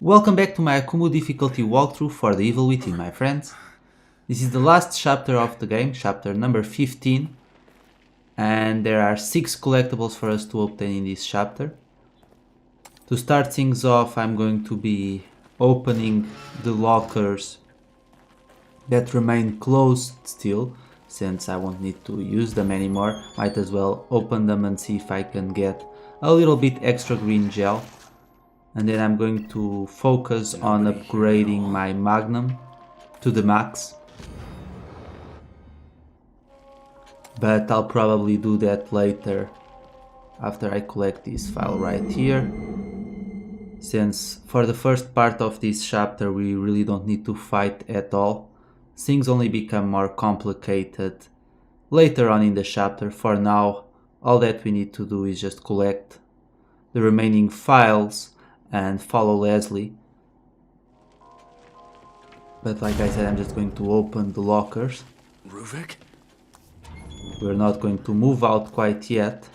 Welcome back to my AKUMU Difficulty walkthrough for The Evil Within, my friends. This is the last chapter of the game, chapter number 15. And there are 6 collectibles for us to obtain in this chapter. To start things off, I'm going to be opening the lockers that remain closed still, since I won't need to use them anymore. Might as well open them and see if I can get a little bit extra green gel. And then I'm going to focus on upgrading my Magnum to the max. But I'll probably do that later after I collect this file right here. Since for the first part of this chapter we really don't need to fight at all. Things only become more complicated later on in the chapter. For now, all that we need to do is just collect the remaining files and follow Leslie. But like I said, I'm just going to open the lockers. Ruvik? We're not going to move out quite yet.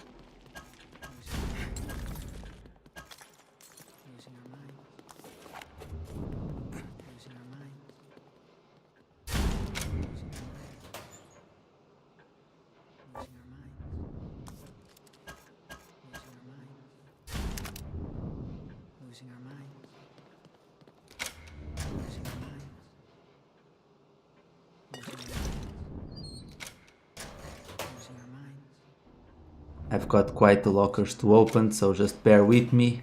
I've got quite the lockers to open, so just bear with me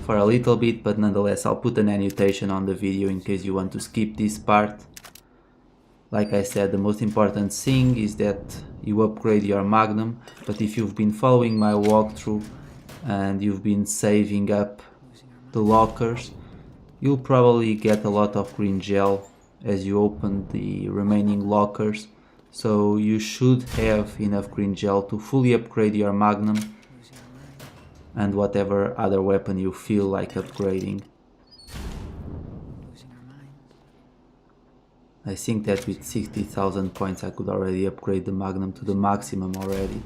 for a little bit, but nonetheless I'll put an annotation on the video in case you want to skip this part. Like I said, the most important thing is that you upgrade your Magnum, but if you've been following my walkthrough and you've been saving up the lockers, you'll probably get a lot of green gel as you open the remaining lockers. So you should have enough green gel to fully upgrade your Magnum and whatever other weapon you feel like upgrading. I think that with 60,000 points I could already upgrade the Magnum to the maximum already.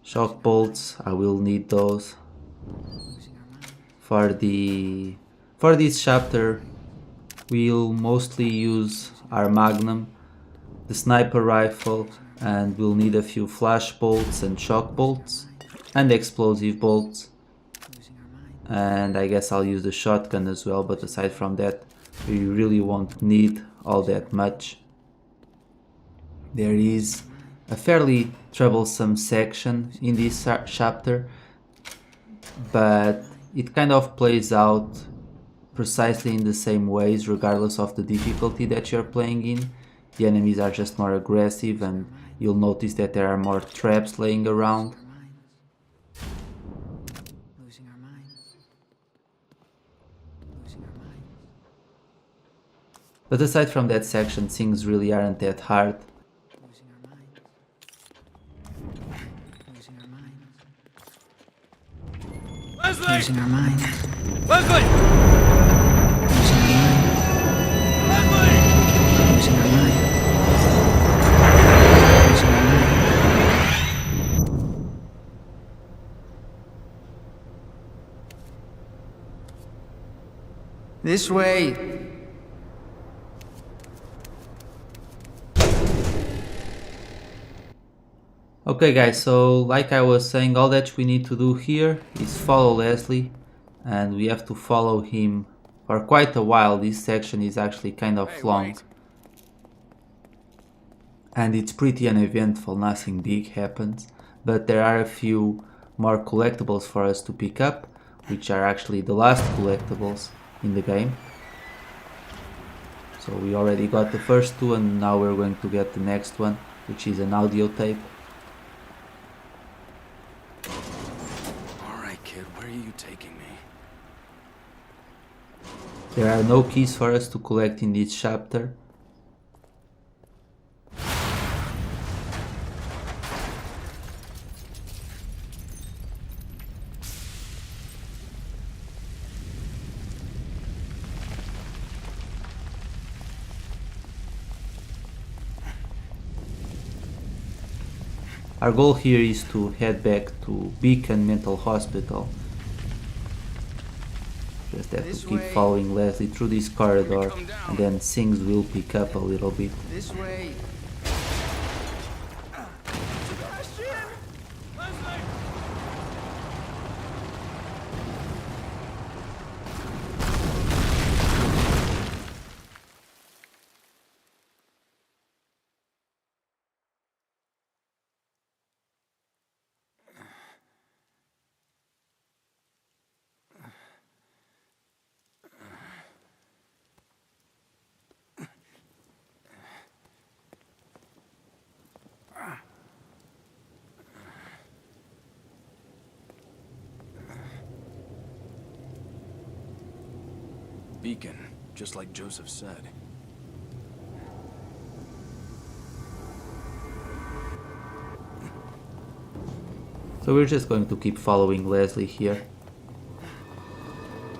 Shock bolts, I will need those. For this chapter we'll mostly use our Magnum, the sniper rifle, and we'll need a few flash bolts and shock bolts and explosive bolts, and I guess I'll use the shotgun as well, but aside from that we really won't need all that much. There is a fairly troublesome section in this chapter, but it kind of plays out precisely in the same ways regardless of the difficulty that you're playing in. The enemies are just more aggressive, and you'll notice that there are more traps laying around. But aside from that section, things really aren't that hard. Leslie! Losing our minds. Leslie! Losing our minds. Losing our minds. Losing our minds. This way. Okay guys, so like I was saying, all that we need to do here is follow Leslie, and we have to follow him for quite a while. This section is actually kind of long. And it's pretty uneventful, nothing big happens, but there are a few more collectibles for us to pick up, which are actually the last collectibles in the game. So we already got the first two, and now we're going to get the next one, which is an audio tape. Alright, kid, where are you taking me? There are no keys for us to collect in this chapter. Our goal here is to head back to Beacon Mental Hospital. Just have to keep following Leslie through this corridor, and then things will pick up a little bit. This way. Sebastian! Leslie! Beacon, just like Joseph said. So we're just going to keep following Leslie here.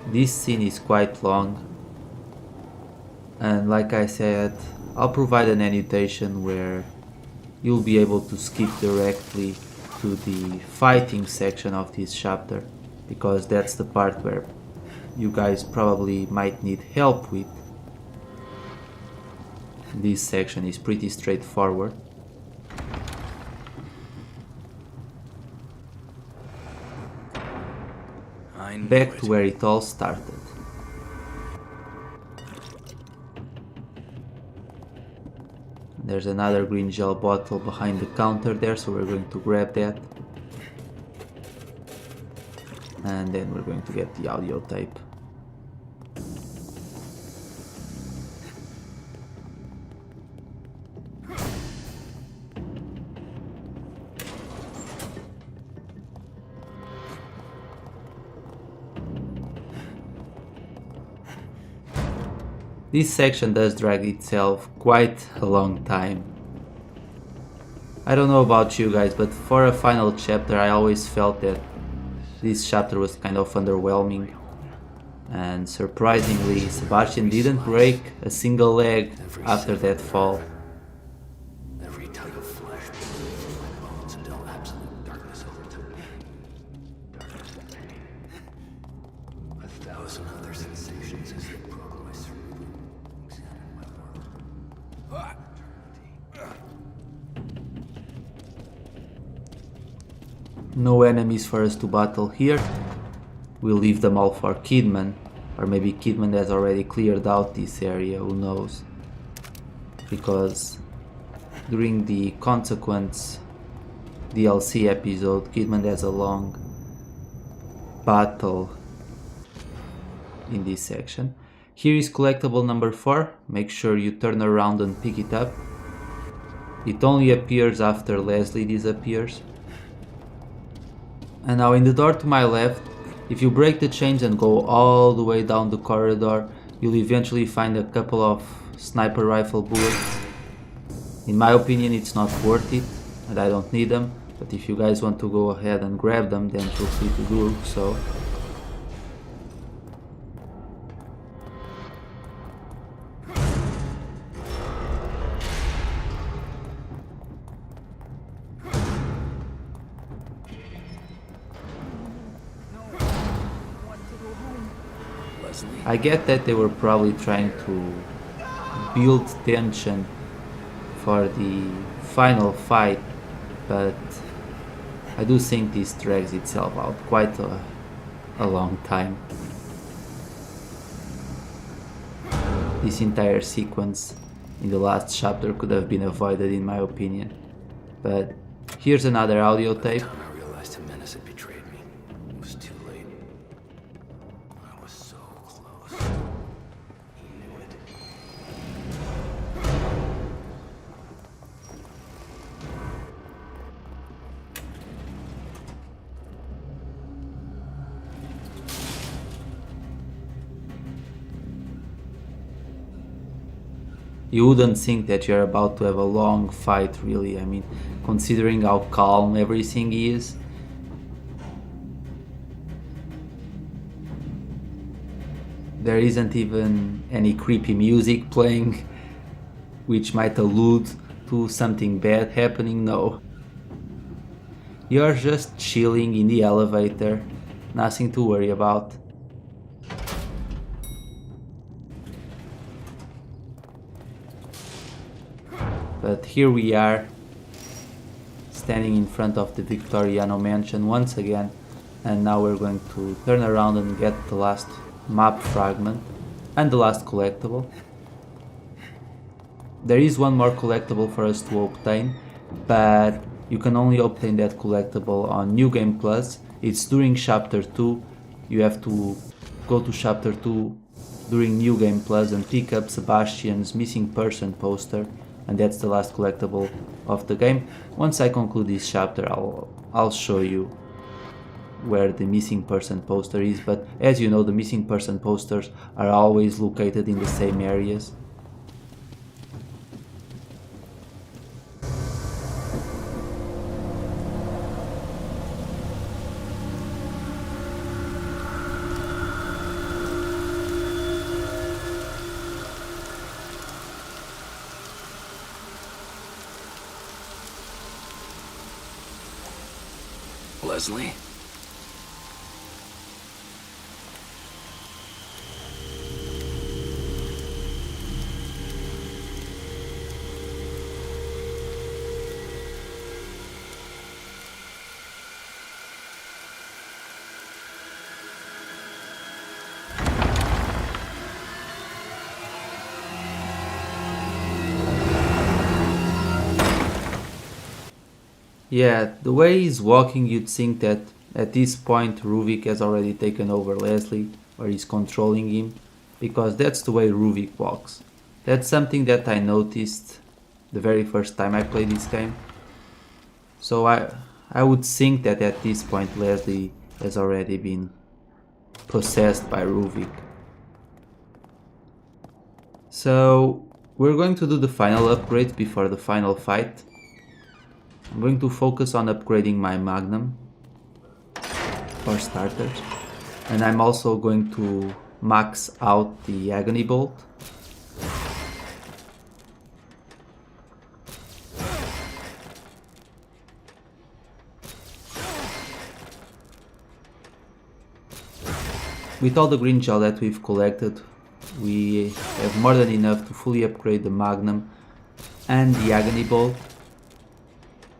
This scene is quite long, and like I said, I'll provide an annotation where you'll be able to skip directly to the fighting section of this chapter, because that's the part where you guys probably might need help with. This section is pretty straightforward. Back to where it all started. There's another green gel bottle behind the counter there, so we're going to grab that. And then we're going to get the audio tape. This section does drag itself quite a long time. I don't know about you guys, but for a final chapter I always felt that this chapter was kind of underwhelming. And surprisingly, Sebastian didn't break a single leg after that fall. Every tug of flesh beneath my bones until absolute darkness overtook me. A thousand other sensations as they broke my cerebrum, examined my world. No enemies for us to battle here. We'll leave them all for Kidman, or maybe Kidman has already cleared out this area, who knows. Because during the Consequence DLC episode, Kidman has a long battle in this section. Here is collectible number 4, make sure you turn around and pick it up. It only appears after Leslie disappears. And now in the door to my left, if you break the chains and go all the way down the corridor, you'll eventually find a couple of sniper rifle bullets. In my opinion, it's not worth it, and I don't need them, but if you guys want to go ahead and grab them, then feel free to do so. I get that they were probably trying to build tension for the final fight, but I do think this drags itself out quite a long time. This entire sequence in the last chapter could have been avoided in my opinion. But here's another audio tape. I realized the menace had betrayed me. It was too late. I was so close. He knew it. You wouldn't think that you're about to have a long fight, really. I mean, considering how calm everything is. There isn't even any creepy music playing, which might allude to something bad happening. No. You're just chilling in the elevator, nothing to worry about. But here we are, standing in front of the Victoriano mansion once again, and now we're going to turn around and get the last map fragment and the last collectible. There is one more collectible for us to obtain, but you can only obtain that collectible on New Game Plus. It's during Chapter 2. You have to go to Chapter 2 during New Game Plus and pick up Sebastian's missing person poster, and that's the last collectible of the game. Once I conclude this chapter, I'll show you where the missing person poster is, but as you know, the missing person posters are always located in the same areas. Leslie? Yeah, the way he's walking, you'd think that at this point Ruvik has already taken over Leslie, or he's controlling him, because that's the way Ruvik walks. That's something that I noticed the very first time I played this game. So I would think that at this point Leslie has already been possessed by Ruvik. So we're going to do the final upgrade before the final fight. I'm going to focus on upgrading my Magnum for starters, and I'm also going to max out the Agony Bolt. With all the green gel that we've collected, we have more than enough to fully upgrade the Magnum and the Agony Bolt.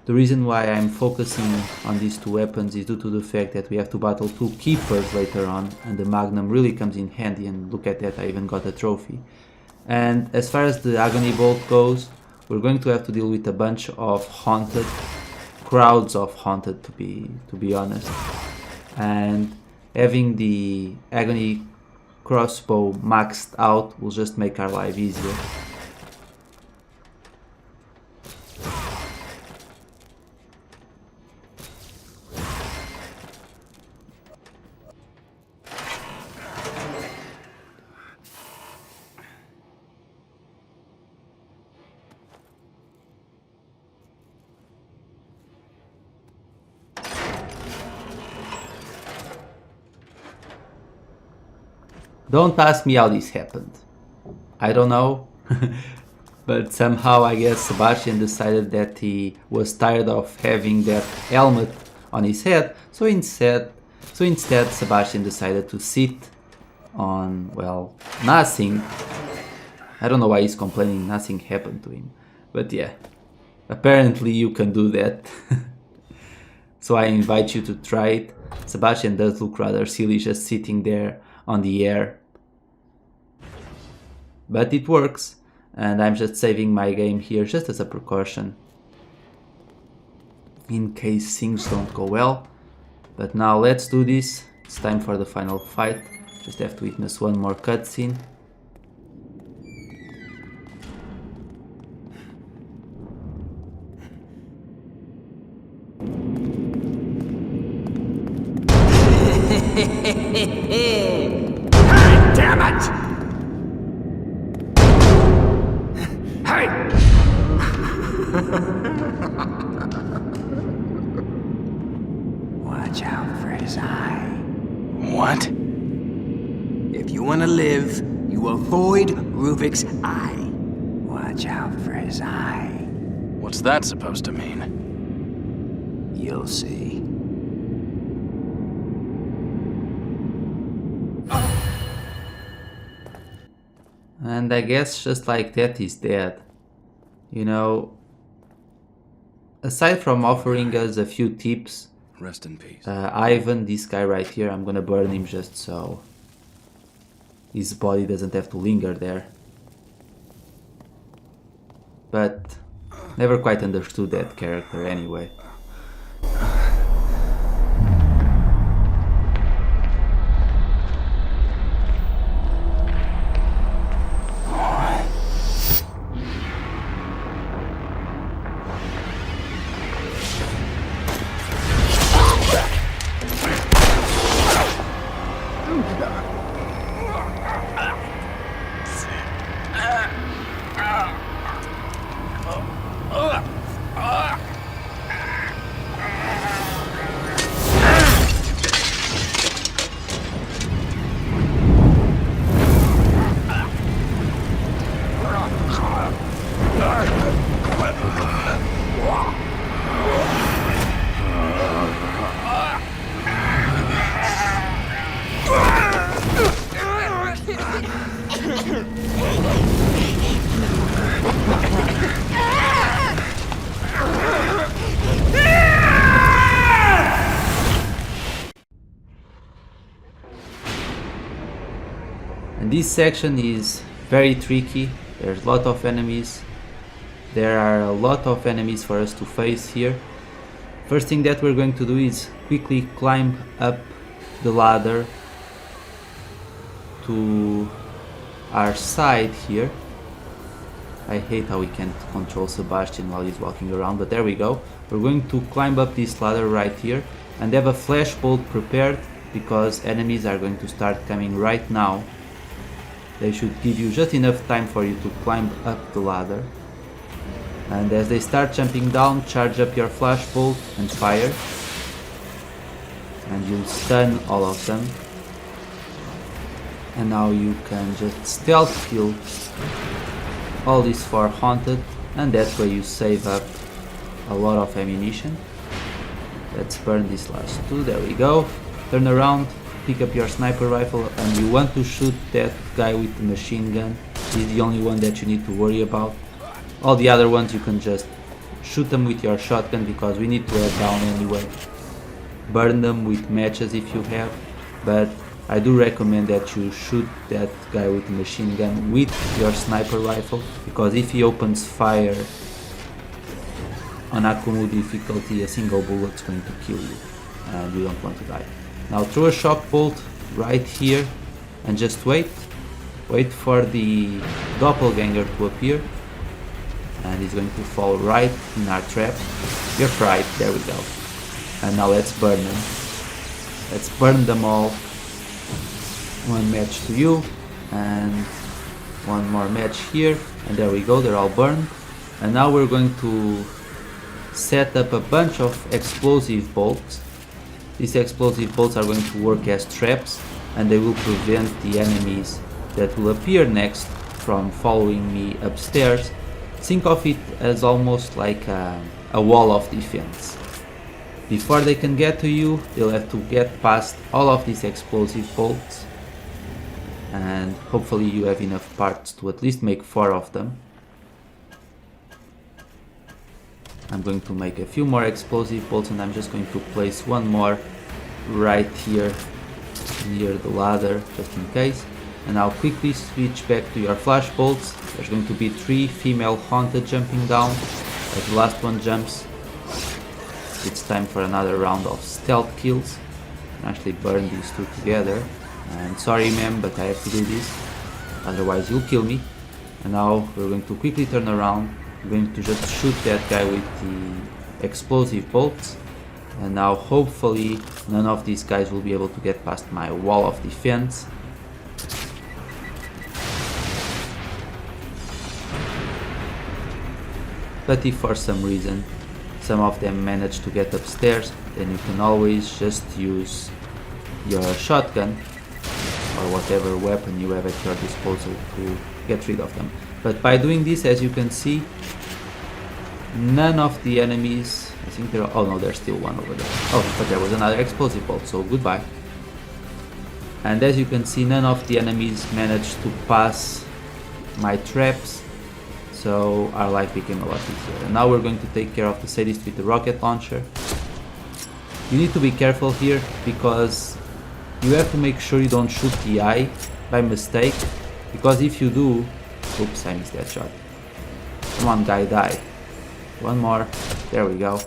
The reason why I'm focusing on these two weapons is due to the fact that we have to battle two keepers later on, and the Magnum really comes in handy, and look at that, I even got a trophy. And as far as the Agony Bolt goes, we're going to have to deal with a bunch of haunted, crowds of haunted to be honest. And having the Agony crossbow maxed out will just make our life easier. Don't ask me how this happened. I don't know. But somehow I guess Sebastian decided that he was tired of having that helmet on his head, so instead Sebastian decided to sit on, well, nothing. I don't know why he's complaining nothing happened to him. But yeah, apparently you can do that. So I invite you to try it. Sebastian does look rather silly just sitting there on the air, but it works, and I'm just saving my game here just as a precaution in case things don't go well. But now let's do this. It's time for the final fight. Just have to witness one more cutscene. Damn it! Hey! Watch out for his eye. What? If you want to live, you avoid Ruvik's eye. Watch out for his eye. What's that supposed to mean? You'll see. And I guess just like that he's dead. You know, aside from offering us a few tips, Rest in peace. Ivan, this guy right here, I'm gonna burn him just so his body doesn't have to linger there. But never quite understood that character anyway. And this section is very tricky. There's a lot of enemies. There are a lot of enemies for us to face here. First thing that we're going to do is quickly climb up the ladder to our side here. I hate how we can't control Sebastian while he's walking around, but there we go. We're going to climb up this ladder right here and have a flash bolt prepared because enemies are going to start coming right now. They should give you just enough time for you to climb up the ladder. And as they start jumping down, charge up your flash bolt and fire. And you'll stun all of them. And now you can just stealth kill all these 4 haunted, and that's where you save up a lot of ammunition. Let's burn these last 2, there we go. Turn around, pick up your sniper rifle, and you want to shoot that guy with the machine gun. He's the only one that you need to worry about. All the other ones you can just shoot them with your shotgun because we need to head down anyway. Burn them with matches if you have, but I do recommend that you shoot that guy with the machine gun with your sniper rifle, because if he opens fire on AKUMU difficulty, a single bullet's going to kill you and you don't want to die. Now throw a shock bolt right here and just wait for the doppelganger to appear, and he's going to fall right in our trap. You're fried, there we go. And now let's burn them. Let's burn them all. 1 match to you and 1 more match here, and there we go, they're all burned. And now we're going to set up a bunch of explosive bolts. These explosive bolts are going to work as traps, and they will prevent the enemies that will appear next from following me upstairs. Think of it as almost like a wall of defense. Before they can get to you, they'll have to get past all of these explosive bolts, and hopefully you have enough parts to at least make 4 of them. I'm going to make a few more explosive bolts, and I'm just going to place 1 more right here near the ladder just in case. And now quickly switch back to your flash bolts. There's going to be 3 female haunted jumping down. As the last one jumps, it's time for another round of stealth kills. I actually burn these 2 together. And sorry ma'am, but I have to do this, otherwise you'll kill me. And now we're going to quickly turn around. I'm going to just shoot that guy with the explosive bolts. And now hopefully none of these guys will be able to get past my wall of defense. But if for some reason some of them manage to get upstairs, then you can always just use your shotgun or whatever weapon you have at your disposal to get rid of them. But by doing this, as you can see, none of the enemies, I think there are, oh no, there's still one over there. Oh, but there was another explosive bolt, so goodbye. And as you can see, none of the enemies managed to pass my traps, so our life became a lot easier. And now we're going to take care of the sadist with the rocket launcher. You need to be careful here because you have to make sure you don't shoot the eye by mistake, because if you do, oops, I missed that shot. Come on guy, die. One more, there we go.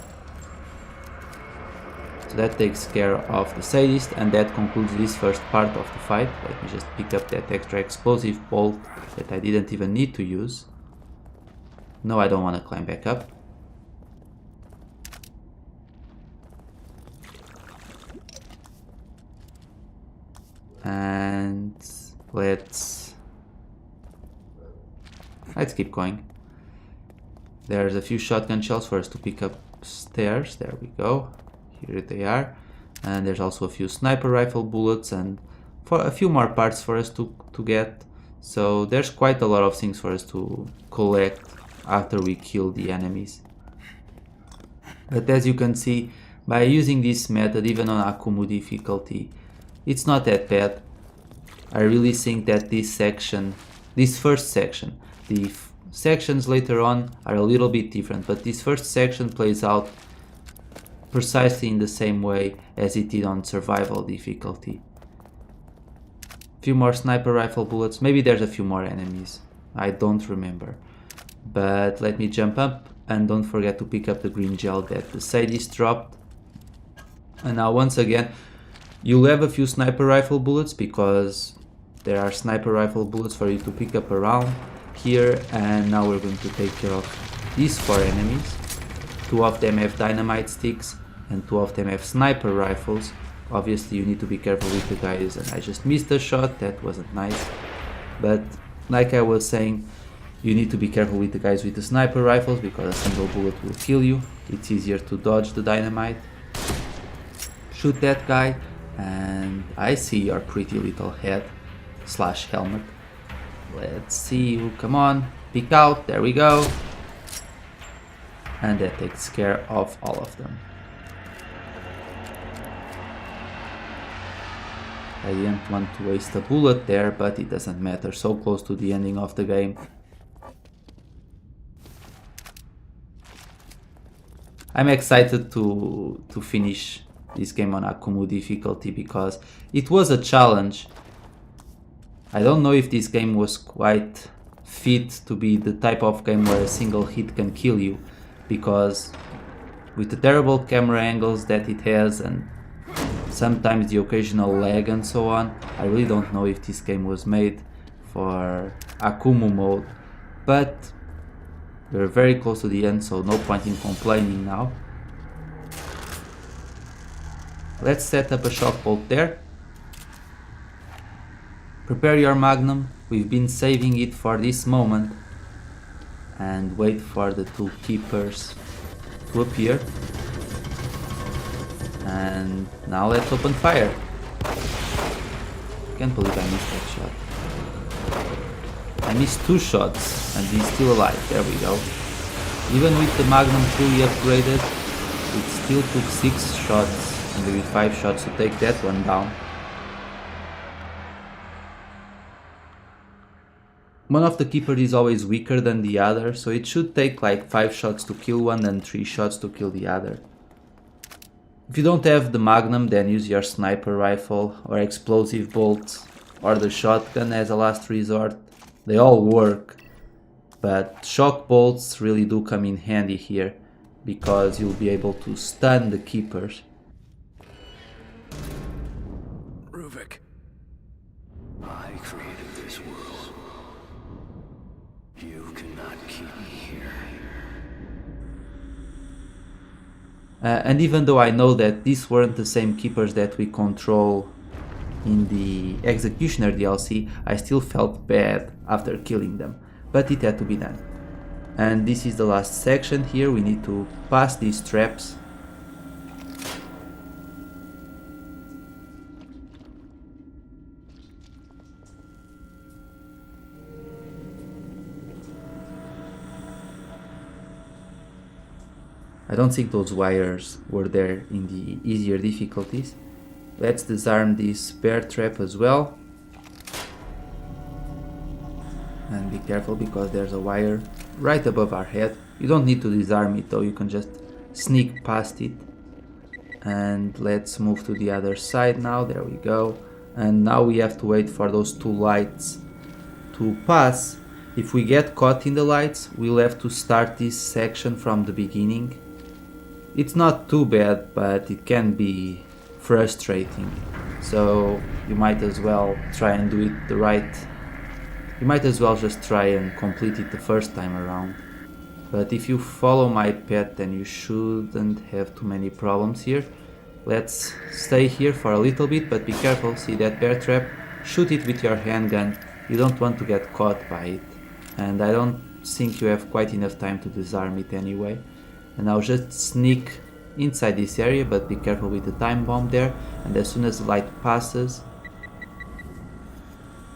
So that takes care of the sadist, and that concludes this first part of the fight. Let me just pick up that extra explosive bolt that I didn't even need to use. No, I don't want to climb back up. And let's keep going. There's a few shotgun shells for us to pick up stairs. There we go. Here they are. And there's also a few sniper rifle bullets and for a few more parts for us to get. So there's quite a lot of things for us to collect after we kill the enemies. But as you can see, by using this method, even on AKUMU difficulty, it's not that bad. I really think that this first section, the sections later on are a little bit different, but this first section plays out precisely in the same way as it did on survival difficulty. Few more sniper rifle bullets, maybe there's a few more enemies, I don't remember. But let me jump up, and don't forget to pick up the green gel that the sadist dropped. And now once again, you'll have a few sniper rifle bullets because there are sniper rifle bullets for you to pick up around here. And now we're going to take care of these 4 enemies. 2 of them have dynamite sticks and 2 of them have sniper rifles. Obviously you need to be careful with the guys, and I just missed a shot, that wasn't nice. But like I was saying, you need to be careful with the guys with the sniper rifles because a single bullet will kill you. It's easier to dodge the dynamite. Shoot that guy, and I see your pretty little head slash helmet. Let's see you, come on, peek out, there we go. And that takes care of all of them. I didn't want to waste a bullet there, but it doesn't matter, so close to the ending of the game. I'm excited to finish this game on AKUMU difficulty because it was a challenge. I don't know if this game was quite fit to be the type of game where a single hit can kill you, because with the terrible camera angles that it has and sometimes the occasional lag and so on, I really don't know if this game was made for AKUMU mode, but we're very close to the end, so no point in complaining now. Let's set up a shock bolt there. Prepare your magnum, we've been saving it for this moment. And wait for the 2 keepers to appear. And now let's open fire. Can't believe I missed that shot. I missed 2 shots and he's still alive, there we go. Even with the magnum fully upgraded, it still took 6 shots and maybe 5 shots to take that one down. One of the keepers is always weaker than the other, so it should take like 5 shots to kill one and 3 shots to kill the other. If you don't have the magnum, then use your sniper rifle or explosive bolts or the shotgun as a last resort. They all work, but shock bolts really do come in handy here because you'll be able to stun the keepers. Ruvik, I created this world. You cannot keep me here. And even though I know that these weren't the same keepers that we control in the Executioner DLC, I still felt bad after killing them, but it had to be done. And this is the last section here, we need to pass these traps. I don't think those wires were there in the easier difficulties. Let's disarm this bear trap as well. And be careful because there's a wire right above our head. You don't need to disarm it though, you can just sneak past it. And let's move to the other side now, there we go. And now we have to wait for those two lights to pass. If we get caught in the lights, we'll have to start this section from the beginning. It's not too bad, but it can be frustrating. So you might as well try and do it the right. You might as well just try and complete it the first time around. But if you follow my path, then you shouldn't have too many problems here. Let's stay here for a little bit, but be careful. See that bear trap? Shoot it with your handgun. You don't want to get caught by it. And I don't think you have quite enough time to disarm it anyway. And I'll just sneak inside this area, but be careful with the time bomb there. And as soon as the light passes,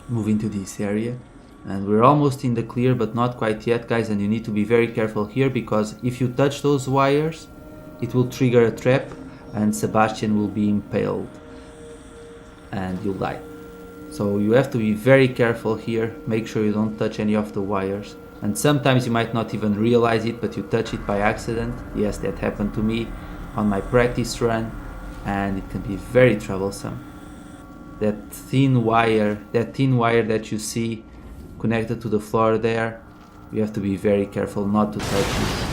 move into this area. And we're almost in the clear, but not quite yet, guys, and you need to be very careful here, because if you touch those wires, it will trigger a trap and Sebastian will be impaled and you'll die. So you have to be very careful here, make sure you don't touch any of the wires. And sometimes you might not even realize it, but you touch it by accident. Yes, that happened to me on my practice run, and it can be very troublesome. That thin wire that you see connected to the floor there, you have to be very careful not to touch it.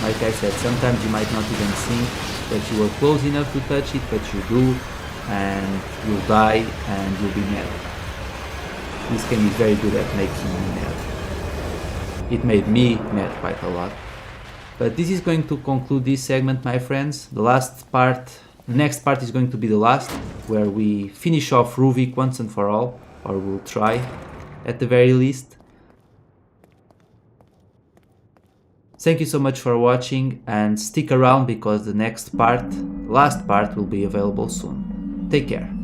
Like I said, sometimes you might not even think that you were close enough to touch it, but you do, and you'll die and you'll be mad. This can be very good at making me mad. It made me mad quite a lot. But this is going to conclude this segment, my friends. The next part is going to be the last, where we finish off Ruvik once and for all. Or we'll try, at the very least. Thank you so much for watching, and stick around because the last part will be available soon. Take care.